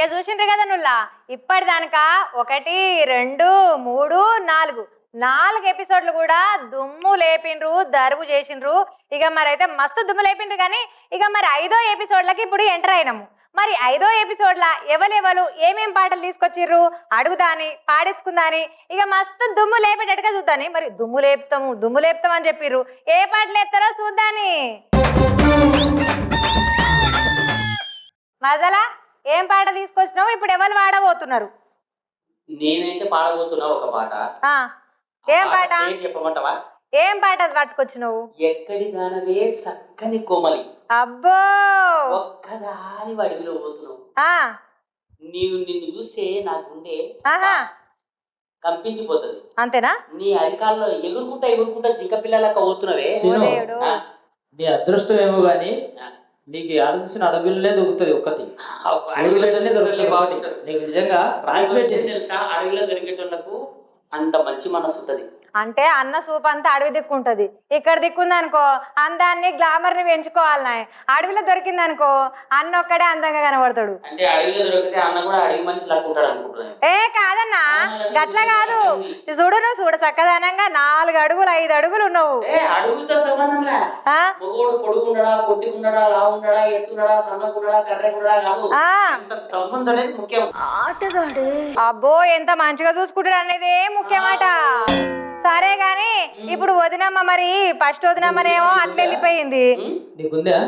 ఇక చూసిండ్రు కదా నుల్లా ఇప్పటిదానిక 1 2 3 4 ఎపిసోడ్లు కూడా దుమ్ము లేపిండ్రు దరువు చేసిండ్రు. ఇక మరి అయితే మస్తు దుమ్ము లేపిండ్రు. కానీ ఇక మరి 5వ ఎపిసోడ్లకి ఇప్పుడు ఎంటర్ అయినాము. మరి 5వ ఎపిసోడ్ల ఎవరెవరు ఏమేం పాటలు తీసుకొచ్చిర్రు అడుగుదాని పాడించుకుందాని ఇక మస్తు దుమ్ము లేపేటట్టుగా చూద్దాని. మరి దుమ్ము లేపుతాం అని చెప్పిర్రు. ఏ పాటలు లేపుతారో చూద్దాని. మజలా ఏం పాట తీసుకొచ్చినావు? ఇప్పుడు ఎవరు పాడబోతున్నారు? నేనైతే పాడబోతున్నా ఒక పాట. ఏం పాట చెప్పమంటావా? ఏం పాట పట్టుకొచ్చినావు? ఎక్కడి దానవే సక్కని కోమలి. అబ్బో ఒక్కదాని అడవిలో పోతున్నావు. నిన్ను చూస్తే నా గుండె కంపించిపోతుంది. అంతేనా? నీ అరికాల్లో ఎగురుకుంటా జింక పిల్లలక పోతున్నావే. నీ అదృష్టం ఏమో గాని నీకు ఆడ చూసిన అడవిలోనే దొరుకుతుంది. ఒక్కటి నీకు నిజంగా రాసి పెట్టింది తెలుసా? అడవిలో దొరికేటోళ్లకు అంత మంచి మనసు ఉంటది. అంటే అన్న సూప్ అంతా అడవి దిక్కుంటది. ఇక్కడ దిక్కుంది అనుకో అందాన్ని గ్లామర్ ని పెంచుకోవాలి. అడవిలో దొరికింది అనుకో అన్న ఒక్కడే అందంగా కనబడతాడు. అంటే అడవిలో దొరికితే అన్న కూడా అడవి మనిషి లాగా ఉంటాడు అనుకుంటున్నాను. కాదన్నా గట్ల కాదు. చూడు నువ్వు చూడ చక్కదనంగా 4 అడుగులు 5 అడుగులు ఉన్నావు. అడుగులతో సంబంధం లే. మగోడు పొడుగు ఉండడా పొట్టి ఉండడా లా ఉండడా ఎత్తుండడా సన్నగుండడా కర్రెగుండడా కాదు. తమ్ముందనేది ముఖ్యం. ఆటగాడు అబ్బో ఎంత మంచిగా చూసుకుంటాడు అనేదే ముఖ్యమాట. సరే గాని ఇప్పుడు వదినమ్మ మరి ఫస్ట్ వదినమ్మనేమో అట్లా వెళ్ళిపోయింది. నీకుందా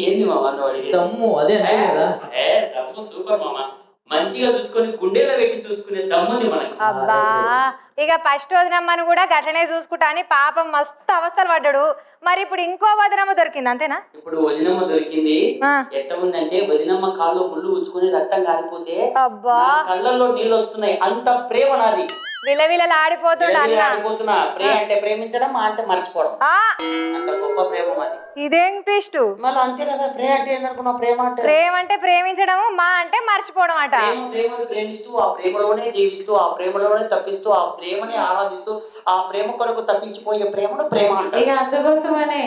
ఏంది మామ దమ్ము? అదే దమ్ము సూపర్ మామ. మంచిగా చూసుకొని గుండెలో పెట్టి చూసుకునే దమ్ముంది మనకు. అబ్బా ఇక ఫస్ట్ వదినమ్మను కూడా గట్లనే చూసుకుంటా అని పాపం మస్తు అవస్థలు పడ్డాడు. మరి ఇప్పుడు ఇంకో వదినమ్మ దొరికింది అంతేనా? ఇప్పుడు వదినమ్మ దొరికింది. ఎట్ట ఉందంటే వదినమ్మ కాళ్ళు ముళ్ళు ఉచ్చుకుని రక్తం కారిపోతే అబ్బా కళ్ళల్లో నీళ్ళు వస్తున్నాయి. అంత ప్రేమ నాది. విలవిలలు ఆడిపోతున్నా. ప్రేమ అంటే ప్రేమించడం, మా అంటే మర్చిపోవడం. అంత గొప్ప ప్రేమ మాది. ఇదేం ట్విస్ట్? మళ్ళీ అంతే కదా. ప్రేమ అంటే ఏందనుకున్నావు? ప్రేమ అంటే ప్రేమించడం, మా అంటే మర్చిపోవడం అట. ప్రేమను ప్రేమిస్తూ ఆ ప్రేమలోనే జీవిస్తూ ఆ ప్రేమలోనే తప్పిస్తూ ఆ ప్రేమని ఆరాధిస్తూ ఆ ప్రేమ కొరకు తప్పించిపోయే ప్రేమను ప్రేమ అంటే. ఇక అందుకోసమనే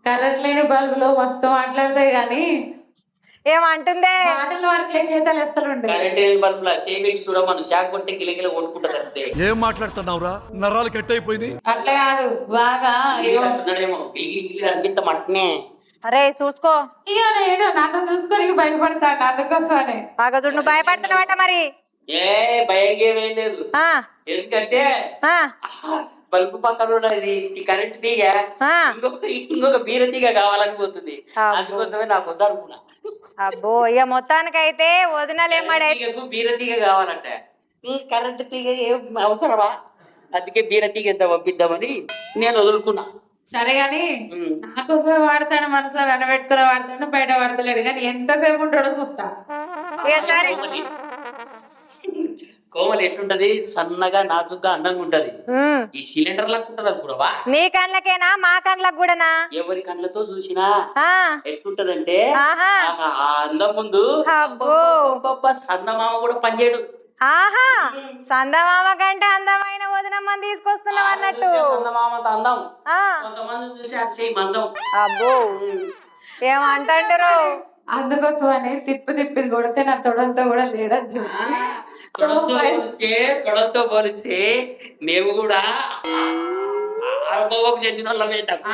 కరెంట్ లేని బల్బులో మస్తు మాట్లాడతాయి కానీ ఏమంటుందే మాటలు వరకు చేసేతలు ఎస్తలు ఉండే. కరెంట్ లేని బల్బుల సేవింగ్స్ చూడ మనం షాక్ కొట్టి గిలగిల కొట్టుకుంటారు అంతే. ఏం మాట్లాడుతున్నావురా? నరాలు కట్ అయిపోయింది. అట్లా కాదు బాగా అంటున్నాడేమో గిలిగిలి అనిపిస్తాం అట్నే. అరే చూసుకో ఇక ఏదో నాతో చూసుకొని భయపడతాడు. అందుకోసమనే బాగా చూడు. నువ్వు భయపడుతున్నావట మరి? ఏ భయం ఏమేం లేదు. ఎందుకంటే బల్బు పక్కన ఉన్నది కరెంట్ తీగ ఇంకొక బీర తీగ కావాలనిపోతుంది. అందుకోసమే నాకు వద్దనుకున్నా. అబ్బో ఇక మొత్తానికైతే వదినలేమడే బీర తీగ కావాలంటే కరెంట్ తీగ ఏం అవసరమా? అందుకే బీర తీగ ఎంత పంపిద్దామని నేను వదులుకున్నా. సరే గాని నాకోసమే వాడతాను. మనసులో నన్నబెట్టుకుని వాడతాను. బయట వాడతలేడు కానీ ఎంతసేపు ఉంటాడో చూస్తా. కోమలి ఎట్టుంటది? సన్నగా నాజుగ్గా అందంగా ఉంటది. ఈ సిలిండర్ లకు ఉంటది అనుకున్నావా? నీ కండ్లకేనా మా కండ్లకు కూడానా? ఎవరి కండ్లతో చూసినా ఎట్టుంటదంటే ఆ అందం ముందు సన్నమామ కూడా పనిచేయడు. ఆహా సందమామ కంటే అందమైన వదినమ్మని తీసుకొస్తున్నావు అన్నట్టు. సందమామంత అందం కొంతమంది చూసి అక్షయ్ మందం. అబ్బో ఏమంటారు? అందుకోసమని తిప్పి కొడితే నా తొడంతో కూడా లేడచ్చు. తొడలతో పోలిస్తే మేము కూడా చెందిన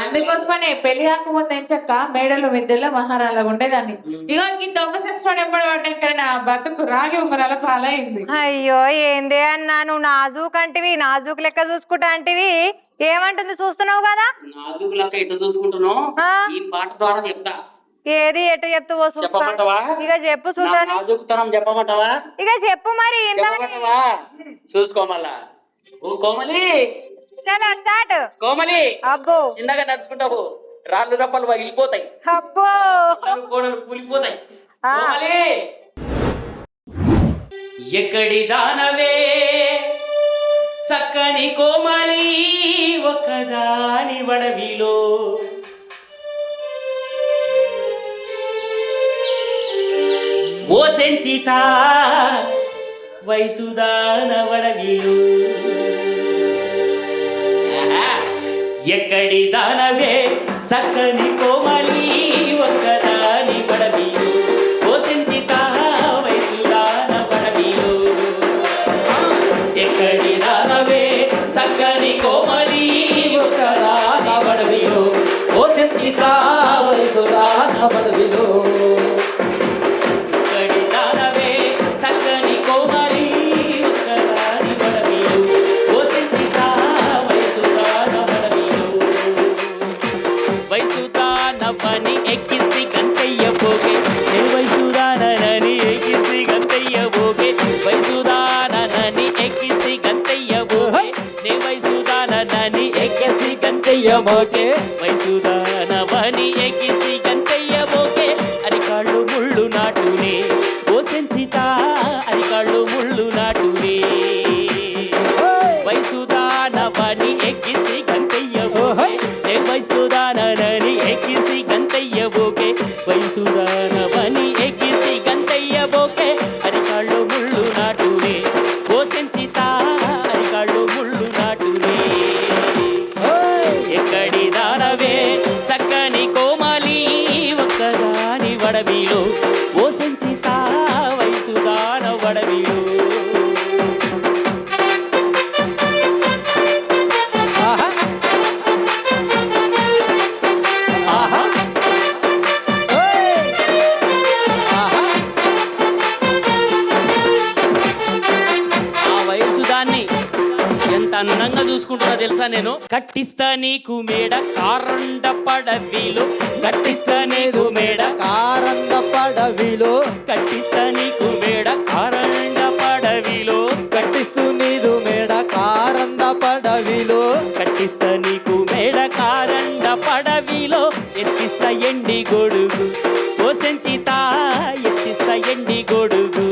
అందుకోసమనే పెళ్లి కాకముందు ఏం చెక్క మేడలు మిద్దెల్లో మహారాణిలాగా ఉండేదాన్ని. ఇక ఈ దొంగ సచ్చినోడు ఎప్పుడు పడ్డా ఇక్కడ నా బతుకు రాగి ఉంగరాల పాలైంది. అయ్యో ఏందే అన్నా నువ్వు నాజూక్ అంటివి నాజూక్ లెక్క చూసుకుంటా అంటివి. ఏమంటుంది చూస్తున్నావు కదా? నాజూక్ లెక్క ఎటు చూసుకుంటున్నావు ఈ పాట ద్వారా చెప్తా. ఏది ఎటు చెప్తూ చెప్పమంటావా? ఇక చెప్పు చూద్దాం. చెప్పమంటావా? ఇక చెప్పు మరి. చూసుకో మళ్ళా. ఓ కోమలి స్టార్ట్. కోమలి అబ్బో చిన్నగా నడుచుకుంటావు. రాళ్ళు రప్పలు పగిలిపోతాయి. అబ్బో గోడలు కూలిపోతాయి. కోమలి ఎక్కడి దానవే సక్కని కోమలి ఒకదాని వడవిలో ఓ సెంచిత వయసుదాన వడవిలో ఎక్కడి దానవే సక్కని కోమలి ఒక్కదాని వడవిలో ఓ సెంచిత వయసుదాన సంచిత వయసుదాన వడవిలో కడిదానవే సక్కని కోమలి ఒక్కదాని వడవిలో ఓ సంచిత వయసుదాన వడవిలో వయసుదానవని ఎక్కిసి గంతయ్యబోగే వయసుదానని ఎక్కిసి గంతయ్యబోగే వయసుదానని ఎక్కిసి గంతయ్యబోగే నే వయసుదానని ఎక్కిసి గంతయ్యబోగే వయసుదానవని ఎక్కిసి గంతయ్యబోగే అరికాళ్ళు ముళ్ళు నాటునే ఓ సంచిత అరికాళ్ళు ముళ్ళు నాటునే వయసుదానవని ఎక్కిసి గంతయ్యబోగే నే వయసుదానని ఎక్కిసి గంతయ్యబోగే వయసుదానవని ఎక్కిసి గంతయ్యబోగే అరికాళ్ళు ముళ్ళు నాటునే ఓ సంచిత అరికాళ్ళు ముళ్ళు నాటునే ఎక్కడి దానవే సక్కని కోమలి ఒక్కదాని వడవిలో ఓ సంచిత వయసుదాన వడవిలో ఆహా ఆహా ఓయ్ ఆహా ఆ వయసుదాన్ని ఎంత అందంగా చూసుకుంటున్నా తెలుసా నేను కట్టిస్తా నీకు మేడ కారండ పడవిలో కట్టిస్తా నీకు మేడ కారంద పడవిలో కట్టిస్తా నీకు మేడ కారండ పడవిలో కట్టిస్తూ నీదు మేడ కారంద పడవిలో కట్టిస్తా నీకు మేడ కారండ పడవిలో ఎత్తిస్తా ఎండి గొడుగు ఓ సంచిత ఎత్తిస్తా ఎండి గొడుగు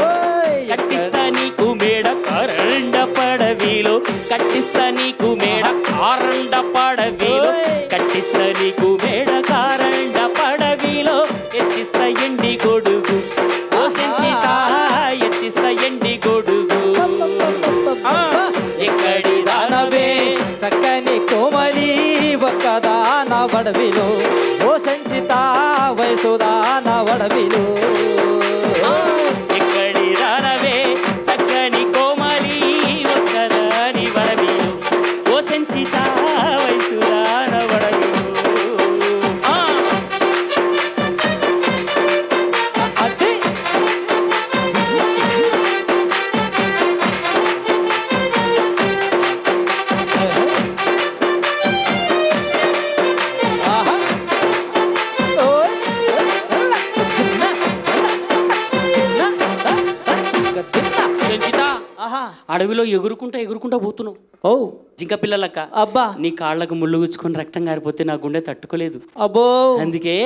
ఓయ్ కట్టిస్తా నీకు మేడ కారండ పడవిలో కట్టిస్తా నీకు మేడ కారండ పడవిలో కట్టిస్తా నీకు మేడ కారండ పడవిలో ఎత్తిస్తా ఎండి గొడుగు ఓ సంచిత ఎత్తిస్తా ఎండి గొడుగు ఆ, ఎక్కడి దానవే సక్కని కోమలి ఒక్కదాన వడవిలో ఓ సంచిత వయసుదాన వడవిలో ఎక్కడి దానవే సక్కని కోమలి ఒక్కదాని వడవిలో ఓ సంచిత వయసుదాన వడవిలో ఆ, అది ఆహా ఓయ్ సంచిత ఆహా అడవిలో ఎగురుకుంటా పోతున్నావు ఓ జింక పిల్లలక్క అబ్బా నీ కాళ్ళకు ముళ్ళు గుచ్చుకొని రక్తం గారిపోతే నా గుండె తట్టుకోలేదు అబ్బో అందుకే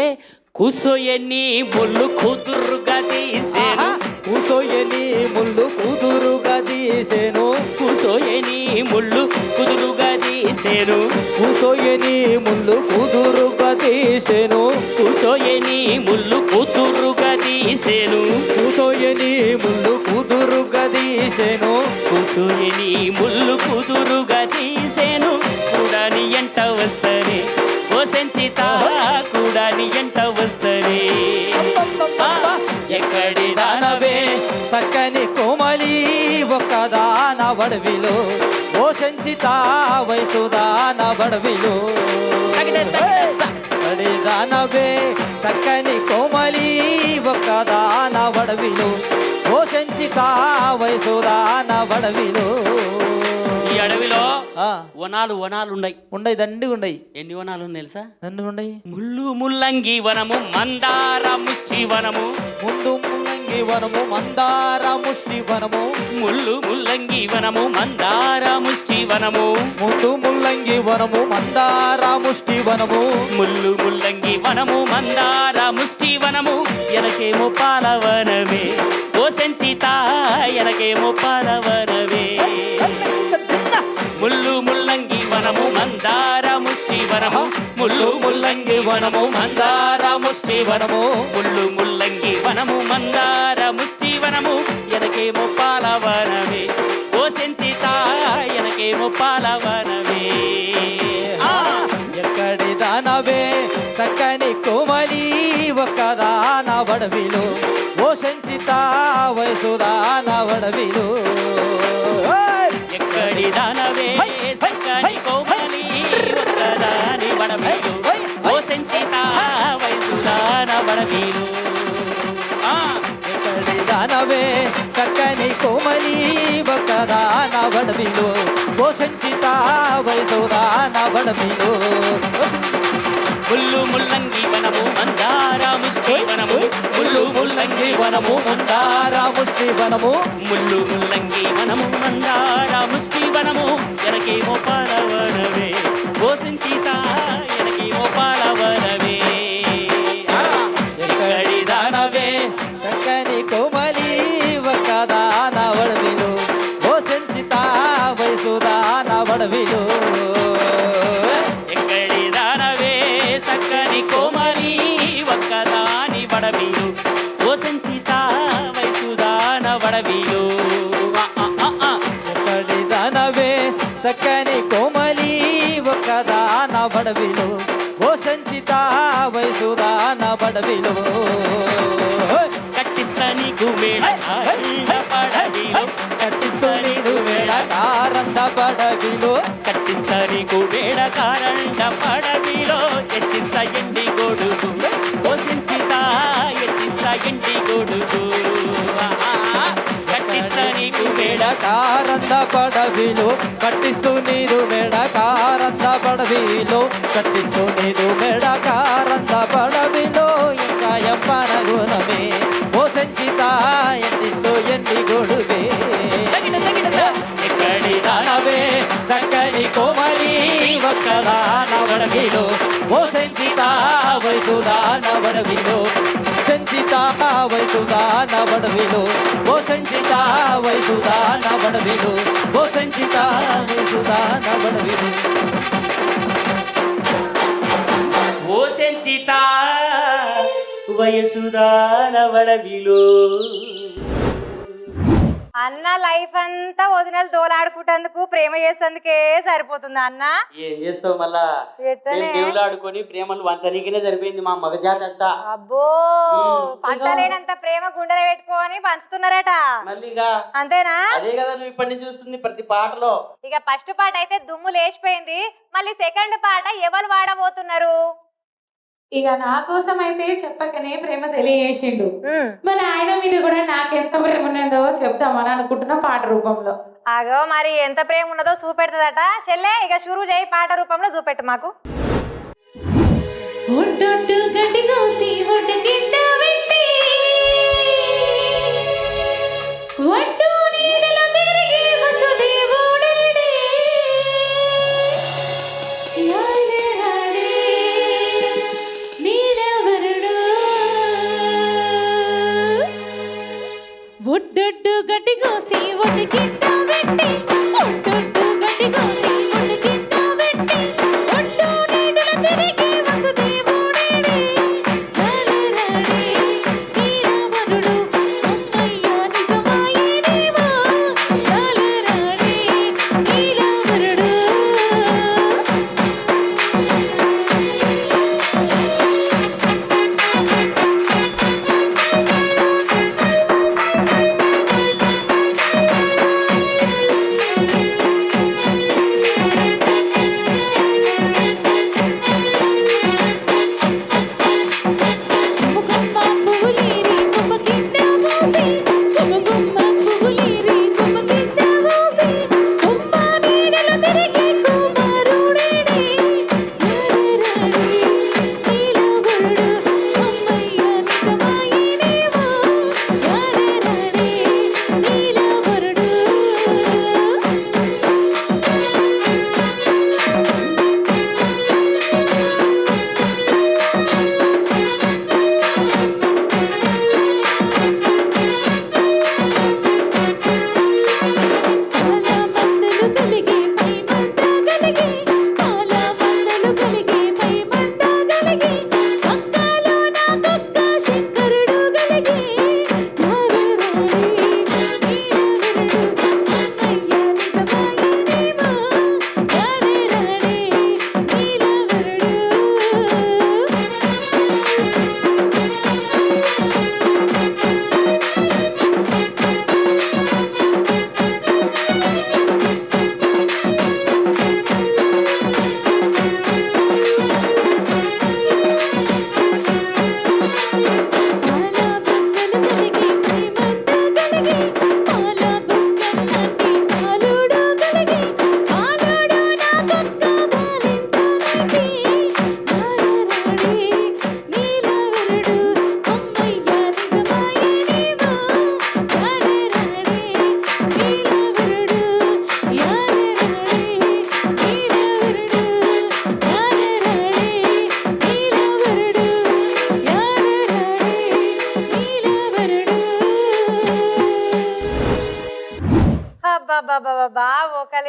కూసోయన్ని ముళ్ళు కూతురుగా తీసేను కూసోయని ముళ్ళు కూతురుగా తీసేను కూసోయని ముళ్ళు కుదురుగా తీసేను కూసోయని ముళ్ళు కూతురుగా తీసేను కూసోయని ముళ్ళు కూతురుగా తీసేను కూసోయని ముళ్ళు కూతురుగా తీసేను కూసోయని ముళ్ళు కుదురుగా తీసేను కూడాని ఎంట వస్తనే ఓ సంచిత కూడాని ఎంట వస్తనే ఆ, ఎక్కడి దానవే సక్కని కోమలి ఒక్కదాన వడవిలో ఓ సంచిత వయసుదాన వడవిలో అడి దానవే సక్కని కోమలి ఒక్కదాన వడవిలో ఓ సంచిత వయసుదాన వడవిలో ఈ అడవిలో ఆ, వనాలు ఉన్నాయి ఉండయి దండి ఉండయి ఎన్ని వనాలు ఉన్నాయి తెలుసా దండి ఉండయి ముళ్ళు ముల్లంగి వనము మందార ముష్టి వనము ముందు ముల్లంగి వనము మందార ముష్టి వనము ముళ్ళు ముల్లంగి వనము మందార ముష్టి వనము ముందు ముల్లంగి వనము మందార ముష్టి వనము ముళ్ళు ముల్లంగి వనము మందార ముష్టి వనము ఎనకేమో పాలవనమే ఓ సంచిత ఎనకేమో పాలవనమే ముళ్ళు ముల్లంగి వనము మందార ముష్టి వనము ముళ్ళు ముల్లంగి వనము మందార ముష్టి వనము ముళ్ళు ముల్లంగి వనము మందార ముష్టి వనము ఎనకేమో పాలవనమే ఓ సంచిత ఎనకేమో పాలవనమే ఆ, ఎక్కడి దానవే సక్కని కోమలి ఒక్కదాన వడవిలో ఓ సంచిత వయసుదాన వడవిలో ఎక్కడి దానవే సక్కని కోమలి ఒక్కదాని వడవిలో వడవీలు ఎక్కడి దానవే చక్కని కోమలి ఒకదాన వడవిలో ఓ సంచిత వయసుదాన వడవిలో ముల్లు ముల్లంగి వనము మందార ముష్టి వనము ముల్లు ముల్లంగి వనము మందార ముష్టి వనము ముల్లు ముల్లంగి వనము మందార ముష్టి వనము ఎనకేమో పాలవరవే ఓ సంచిత ఎనకేమో పాలవరవే ఎక్కడి దానవే చక్కని కోమలి ఒకదాన వడవిలో ఓ సంచిత వయసుదాన వడవిలో ఎక్కడి దానవే సక్కని కోమలి ఒక్కదాని వడవీలు ఓ సంచిత వయసుదాన వడవీలు ఎక్కడి దానవే చక్కని కోమలి ఒకదాన బడవిలో ఓ సంచిత వయసుదాన బడవిలో కట్టిస్తా నీకు మేడ పడవీలు కట్టిస్తూ నీరు వేళ కారంద బడవిలో కట్టిస్తా నీకు మేడ కారండ పడవీలో ఎట్టిస్తా ఎండి గొడుగు ఓ సంచిత ఎట్టిస్తా ఎండి గొడుగు కట్టిస్తా నీకు మేడ కారంద బడవిలో కట్టిస్తూ నీరు మేడ కారంద బడవిలో కట్టిస్తూ నీరు మేడ కారంద బడవిలో ఇంకా ఎంపన గుణమే ఓ సంచిత ఎట్టిస్తూ ఎండి గొడుగే ఎక్కడి దానవే చక్కని కోమలి ఒక్కదాన వడవిలో ఓ సంచిత వయసుదాన వడవిలో సంచిత వయసుదాన వడవిలో ఓ సంచిత వయసుదాన వడవిలో ఓ సంచిత వయసుదాన వడవిలో ఓ సంచిత వయసుదాన వడవిలో అన్న లైఫ్ అంతా వదినలు దోలాడుకుంటందుకు ప్రేమ చేసేందుకే సరిపోతుంది అన్న. ఏం చేస్తావు మళ్ళా ఎట్టనే? మేము దేవుళ్ళు ఆడుకొని ప్రేమలు వంచనీకినే సరిపోయింది మా మగజాతి అంతా. అబ్బో పంచలేనంత ప్రేమ గుండెలు పెట్టుకొని పంచుతున్నారట. మళ్ళీ ఇక అంతేనా? అదే కదా నువ్వు ఇప్పటి నుంచి చూస్తుంది ప్రతి పాటలో. ఇక ఫస్ట్ పాట అయితే దుమ్ము లేచిపోయింది. మళ్ళీ సెకండ్ పాట ఎవరు వాడబోతున్నారు? ఇక నా కోసం అయితే చెప్పకనే ప్రేమ తెలియజేసిండు. మరి ఆయన మీద కూడా నాకెంత ప్రేమ ఉన్నదో చెప్తామని అనుకుంటున్నా పాట రూపంలో. అగో మరి ఎంత ప్రేమ ఉన్నదో చూపెడుతుందట. చెల్లె ఇక షురూ చేయి, పాట రూపంలో చూపెట్టు మాకు. ఒడ్డొడ్డు గడ్డి కోసి ఒడ్డు కింద పెట్టి ఒడ్డు నీడలో తిరిగి వసుదేవుడేడే యాలరాడే నీలవరుడు ఒడ్డొడ్డు గడ్డి కోసి ఒడ్డు కింద పెట్టి ఒడ్డొడ్డు గడ్డి కోసి ఒడ్డు కింద పెట్టి ఒడ్డు నీడలో తిరిగి వసుదేవుడేడే యాలరాడే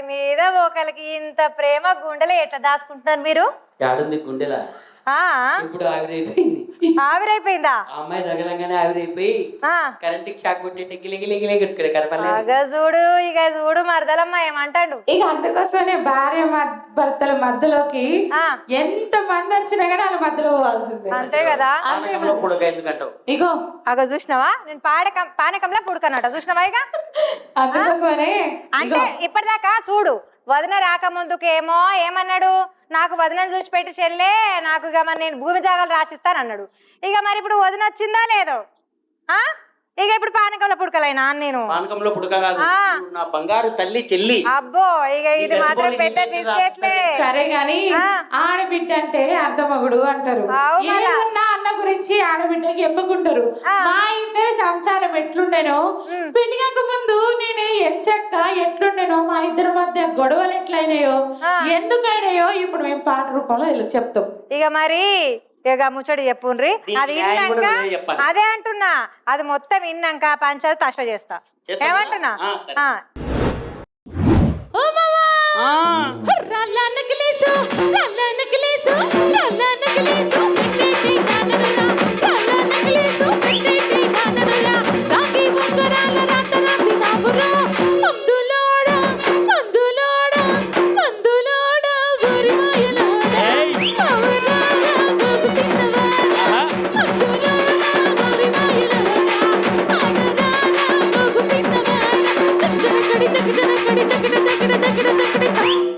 ఒకరి మీద ఒకరికి ఇంత ప్రేమ గుండెలు ఎట్లా దాచుకుంటున్నారు మీరు? యాడుంది గుండెలా? ఆ ఇప్పుడు ఆవిరైపోయింది. ఆవిరైపోయిందా? ఆ అమ్మాయి తగలంగానే ఆవిరైపోయి కరెంట్ షాక్ కొట్టింటే గిలిగిలి కొట్టుకునే కనపడలేదు. ఇక చూడు మరదలమ్మ ఏమంటాడు. ఇక అందుకోసమే భార్య భర్తల మధ్యలోకి ఎంత మంది వచ్చినా కానీ వాళ్ళ మధ్యలో పోవాల్సిందే. అంతే కదా. పుడక ఎందుకంటావు? ఇగో చూసినావా నేను పానకంలో పుడకనట చూసినావా? ఇక అందుకోసమనే అంటే ఇప్పటిదాకా చూడు వదిన రాకముందుకు ఏమన్నాడు, నాకు వదినను చూసి పెట్టి చెల్లే నాకు ఇక మరి నేను భూమి జాగాలు రాసిస్తానన్నాడు. ఇక మరి ఇప్పుడు వదిన వచ్చిందా లేదో? ఇక ఇప్పుడు పానకంలో పుడకలైనా నేను పానకంలో పుడక కాదు, నా బంగారు తల్లి చెల్లి. అబ్బో ఇక ఇది మాత్రం పెద్ద బిస్కెట్లే. సరే గాని ఆడబిడ్డ అంటే అర్ధమగుడు అంటారు. ఏమన్నా అన్న గురించి ఆడబిడ్డకి చెప్పుకుంటారు. మా ఇద్దరి సంసారం ఎట్లుండేనో పెళ్లి కాక ముందు నేను ఎంచక్క ఎట్లుండేనో, మా ఇద్దరి మధ్య గొడవలు ఎట్లయినాయో ఎందుకైనాయో ఇప్పుడు మేము పాట రూపంలో చెప్తాం. ఇక మరి ఇక ముచ్చడి చెప్పుండ్రి. అది విన్నాక అదే అంటున్నా, అది మొత్తం విన్నాక పంచాయతీ తష్ట చేస్తా. ఏమంటున్నా?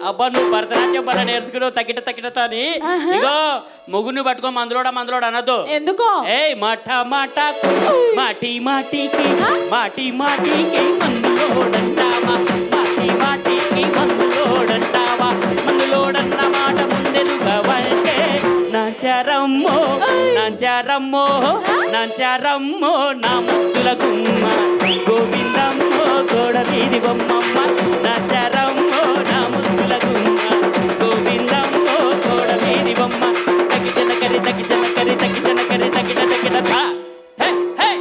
అబ్బా నువ్వు భరతనాట్యం బల నేర్చుకున్నావు తక్కిట అని. ఇగో మొగుని పట్టుకో మందులోడ అనద్దు. ఎందుకో? ఏయ్ మాట మాటకు మాటి మాటికి మాటి మాటికి మందులోడంటావా, మాటి మాటికి మందులోడంటావా, మందులోడన్న మాట ముందెలుగా అంటే నాచారమ్మో నాచారమ్మో నాచారమ్మో నా ముద్దుల గుమ్మ గోవిందమ్మో గోడ వీధి బొమ్మమ్మ నాచారమ్మో నా ముద్దుల గుమ్మ గోవిందమ్మో గోడ వీధి బొమ్మ తగ్గిచనకరి తగ్గిచనకరి తగ్గిచనకరి తగ్గిట తగ్గిట తా. హే హే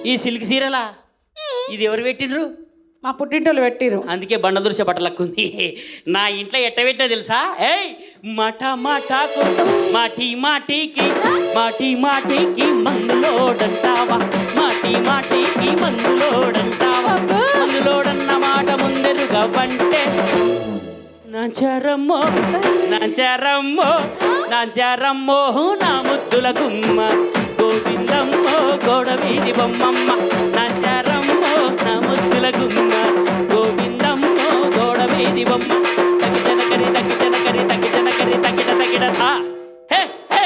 ఈ సిల్క్ సీరలా ఇది ఎవరు పెట్టిండ్రు? మా పుట్టింటోళ్ళు పెట్టిరు. అందుకే బండ దృశ్య బట్టలక్కుంది. నా ఇంట్లో ఎట్ట పెట్టా తెలుసా? ఏయ్ మాట మాటకు మాటి మాటికి మాటి మాటికి మందులోడంటావా, మాటి మాటికి మందులోడంటావా, మందులోడన్న మాట ముందెరుగా వంటే నాచారమ్మో నాచారమ్మో నాచారమ్మో నా ముద్దుల గుమ్మ గోవిందమ్మో గోడ వీధి బొమ్మమ్మ నాచారమ్మో నా ముద్దుల గుమ్మ గోవిందమ్మో గోడ వీధి బొమ్మ తగ్గిచనకరి తగ్గిచనకరి తగ్గిచనకరి తగ్గిట తగ్గిట తా. హే హే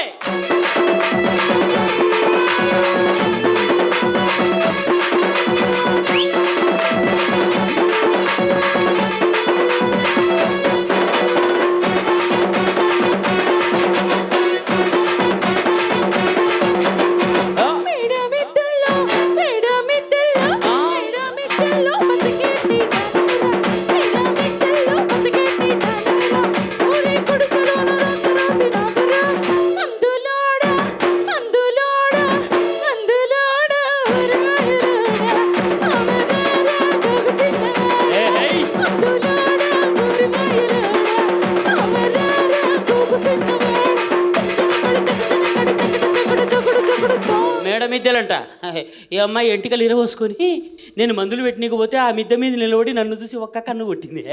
మిద్దెలంట. ఈ అమ్మాయి ఎంటికలు ఇరవోసుకొని నేను మందులు పెట్టనీకపోతే ఆ మిద్దె మీద నిలబడి నన్ను చూసి ఒక్క కన్ను కొట్టింది.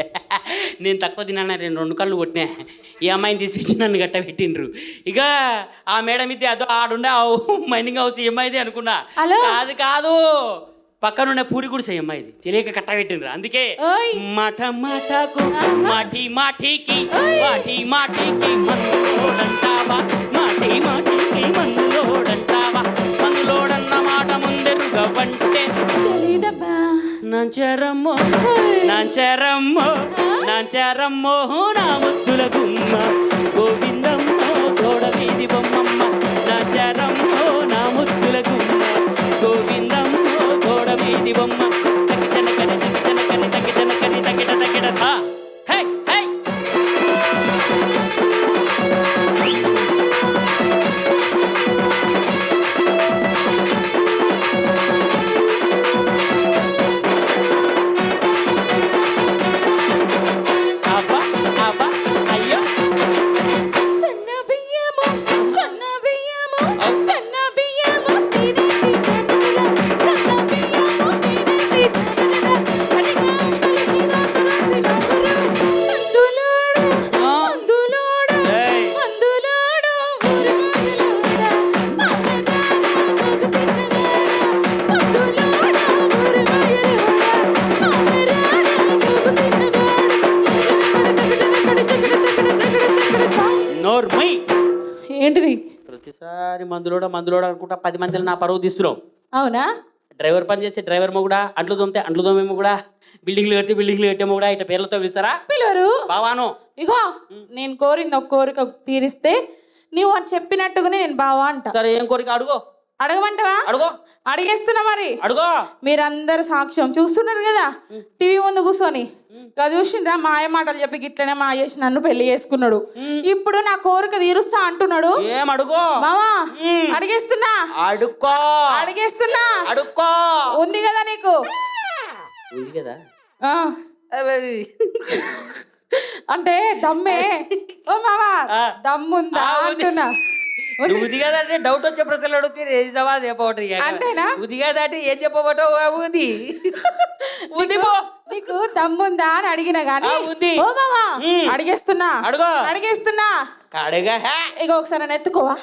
నేను తక్కువ తిన్నా, నేను 2 కళ్ళు కొట్టినా. ఈ అమ్మాయిని తీసుకొచ్చి నన్ను గట్ట పెట్టిండ్రు. ఇక ఆ మేడ మిద్దె అదో ఆడుండే మైనింగ్ హౌస్ ఏమైంది అనుకున్నా. కాదు కాదు పక్కనున్న పూరి గుడిసె అమ్మా ఇది తెలియక కట్ట పెట్టిండ్రు అందుకే ఓయ్. మాట మాటకు మాటి మాటికి మాటి మాటికి మందులోడంటావా మాటి మాటికి మందులోడంటావా మందులోడన్న మాట ముందెరుగా వంటే తెలీదబ్బా. నాంచారమ్మో నాంచారమ్మో నాంచారమ్మో నా ముద్దుల గుమ్మ గోవిందమ్మో గోడ వీధి బొమ్మమ్మ నాంచారమ్మో నా ముద్దుల గుమ్మ గోవిందమ్మో గోడ వీధి బొమ్మ తకి జనకని తకి జనకని తకి జనకని తకిట తకిట థా హే హే అబ్బా అబ్బా అయ్యో సన్న బియ్యము, సన్న బియ్యము, సన్న బియ్యము, తినేటి జనముల. సన్న బియ్యము, తినేటి జనముల. అడిగా అమ్మలకి నాకు రాసినవరు. అందులోడు, అందులోడు, ఏయ్. అందులోడు ఊరువాయలోడా. అమరానా గొగసిన్నవాడా. అందులోడు ఊరువాయలోడా. అమరానా గొగసిన్నవాడా. నోర్మై ఏంటిది? ప్రతిసారి మందులోడ అనుకుంటా 10 మందిని నా పరువు తీస్తున్నావు అవునా? డ్రైవర్ పని చేసే డ్రైవర్ మొగుడా అంట్లు తోమితే అంట్లు తోమేమో కూడా బిల్డింగ్లు కట్టేమో కూడా ఇట్లా పేర్లతో పిలుస్తారా పిలవరు. బావాను ఇగో నేను కోరింది ఒక కోరిక తీరిస్తే నీవు అని చెప్పినట్టుగానే నేను బావా అంట. సరే ఏం కోరిక అడుగో అడగమంటావా? అడుగో అడిగేస్తున్నా మరి. అడుగో మీరందరు సాక్ష్యం చూస్తున్నారు కదా టీవీ ముందు కూర్చొని. ఇక చూసిండ్రా మాయ మాటలు చెప్పి గిట్లనే మాయ చేసి నన్ను పెళ్లి చేసుకున్నాడు. ఇప్పుడు నా కోరిక తీరుస్తా అంటున్నాడు. ఏం అడుగో మావా అడిగేస్తున్నా, అడుక్కో అడిగేస్తున్నా. అడుక్కో ఉంది కదా నీకు? ఉంది కదా ఆ. అంటే దమ్మే. ఓ మావా ఆ. దమ్ముందా ఆ, ఉంది. అంటున్నా. నువ్వు ఉంది కదా అంటే డౌట్ వచ్చే ప్రశ్నలు అడిగితే ఏం సవాల్ చెప్పవటం అంతేనా? ఉంది కదా అంటే ఏం చెప్పబోటావు ఉంది ఉంది పో నీకు దమ్ముందా అని అడిగిన గానీ ఆ, ఉంది. ఓ మావా అడిగేస్తున్నా, అడుగో అడిగేస్తున్నా. అడగా ఇక ఒకసారి నన్ను ఎత్తుకోవా?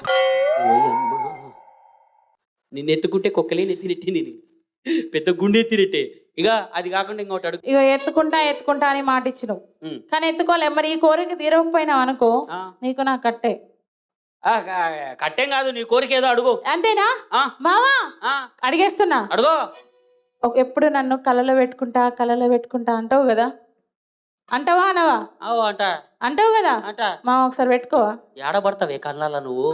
నిన్ను ఎత్తుకుంటే కుక్కలే నెత్తినెట్టి నేను పెద్ద గుండె ఎత్తినట్టే ఇక అది కాకుండా ఇంకోటి అడుగు ఇక ఎత్తుకుంటా ఎత్తుకుంటా అని మాట ఇచ్చినావు ఉమ్. కానీ ఎత్తుకోలే. మరి ఈ కోరిక తీరకపోయినావు అనుకో ఆ. నీకు నా కట్టే. కట్టేం కాదు నీ కోరిక ఏదో అడుగు అంతేనా? ఆ, మావా ఆ, అడిగేస్తున్నా. అడుగో ఎప్పుడు నన్ను కలలో పెట్టుకుంటా అంటావు కదా? అంటావా అనవా? అవు అంట అంటావు కదా? అంట మా ఒకసారి పెట్టుకోవా? ఏడబడతావే కన్నాల నువ్వు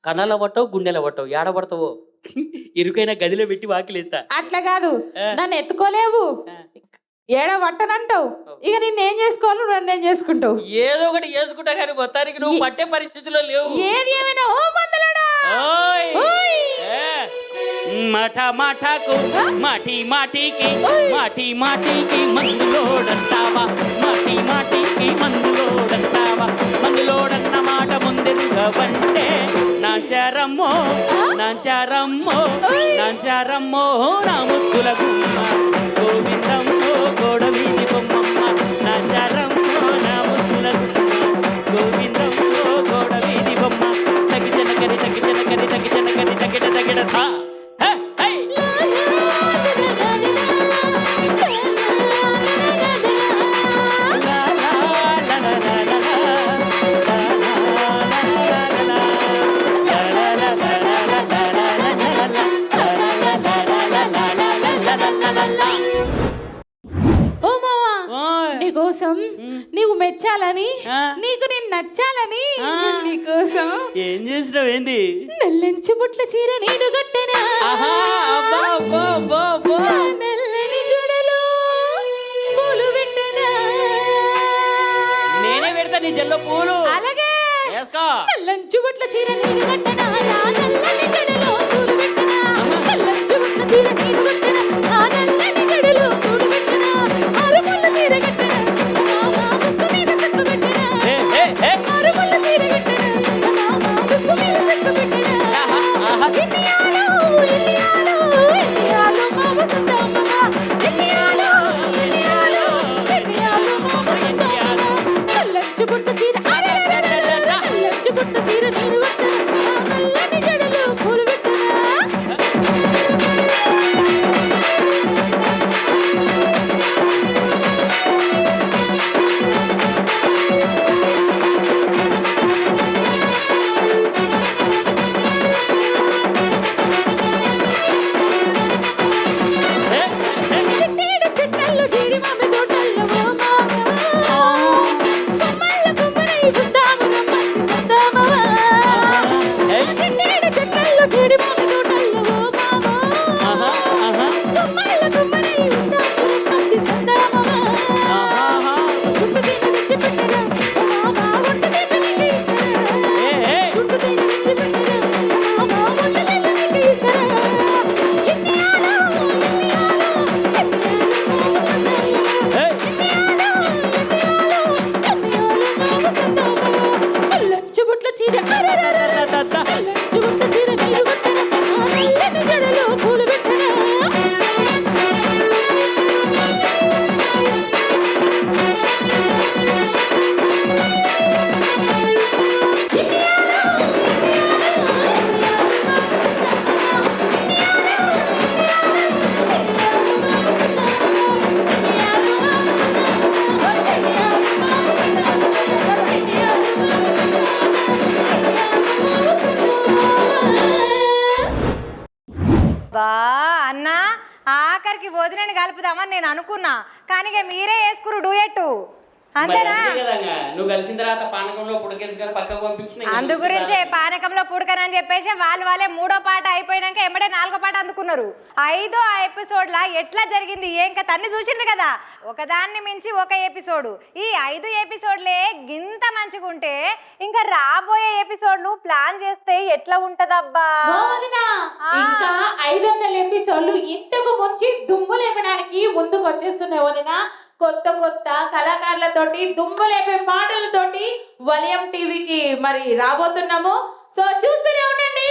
కన్నాల పట్టవు గుండెల పట్టవు ఏడబడతావు ఇరుకైన గదిలో పెట్టి వాకిలేస్తా అట్లా కాదు, ఆ. నన్ను ఎత్తుకోలేవు, ఆ. ఏడ పట్టనంటావు. ఇక నిన్ను ఏం చేసుకోవాలి, నన్ను ఏం చేసుకుంటావు? ఏదో ఒకటి చేసుకుంటా కానీ మొత్తానికి నువ్వు పట్టే పరిస్థితిలో లేవు ఏది ఏమైనా ఓ మందలాడా. ఓయ్. ఓయ్. ఏ. మాట మాటకు మాటి మాటికి మాటి మాటికి మందులోడంటావా మాటి మాటికి మందులోడంటావా మందులోడన్న మాట ముందెరుగా వంటే నాంచారమ్మో నాంచారమ్మో నాంచారమ్మో నా ముద్దుల గుమ్మ గోవిందమ్మో గోడ వీధి బొమ్మమ్మ నాంచారమ్మో నా ముద్దుల గుమ్మ గోవిందమ్మో గోడ వీధి బొమ్మ తగి జనకని తగి జనకని తగి జనకని తగిట తగిట థా హే హే ఓ మావా ఓయ్. నీకోసం నీకు మెచ్చాలని ఆ. నీకు నేను నచ్చాలని ఆ. నీకోసం ఏం చేసినావు ఏంది నల్లంచు బుట్ల చీర నేను కట్టనా. ఆహా అబ్బా అబ్బా అబ్బా అబ్బా నల్లని జుడలో పూలు పెట్టనా. నేనే పెడతా నీ జల్లో పూలు అలాగే వేసుకో నల్లంచు బుట్ల చీర నేను కట్టనా. నా నల్లని జడలో పూలు పెట్టనా. నల్లంచు బుట్ల చీర నేను కట్టనా. నా నల్లని జడలో పూలు పెట్టనా. అరుముల చీర కట్టనా. నా ముక్కు మీద చెక్కు పెట్టనా. హే హే హే అరుముల చీర కట్టనా. నా ముక్కు మీద చెక్కు పెట్టనా. ఆహా ఆహా ఇండియాలో ఇండియాలో ఇండియాలో మామ సందమ్మ. ఇండియాలో ఇండియాలో ఇండియాలో మామ సందమ్మ. నల్లంచు బుట్ల చీర నల్లంచు బుట్ల చీర నేను కట్టనా. నా నల్లని జడలో పూలు చుట్ట చీర నీరు కొట్టన ఆ నల్లని జడలో పూలు పెట్టన బా అన్నా ఆఖరికి వదిలేని కలుపుదామని నేను అనుకున్నా కానీ ఇక మీరే వేసుకురు డూయట్టు అంతేనా నువ్వు కలిసిన తర్వాత పానకంలో పుడకెత్తుకొని పక్కకు పంపించిన అందు గురించే పానకంలో పుడకనని చెప్పేసి వాళ్ళే మూడో పాట అయిపోయినాక ఎమ్మడే నాలుగో పాట అందుకున్నారు. 5వ ఎపిసోడ్లా ఎట్లా జరిగింది ఏం కథ అన్ని చూసిండ్రు కదా, ఒకదాన్ని మించి ఒక ఎపిసోడ్. ఈ 5 ఎపిసోడ్లే గింత మంచిగుంటే ఇంకా రాబోయే ఎపిసోడ్లు ప్లాన్ చేస్తే ఎట్లా ఉంటదబ్బా. ఇంకా 500 ఎపిసోడ్లు ఇంతకు ముంచి దుమ్ము లేపడానికి ముందుకు వచ్చేస్తున్నాయి వదిన. కొత్త కొత్త కళాకారులతోటి దుమ్ము లేపే పాటలతోటి వలయం టీవీకి మరి రాబోతున్నాము. సో చూస్తూనే ఉండండి.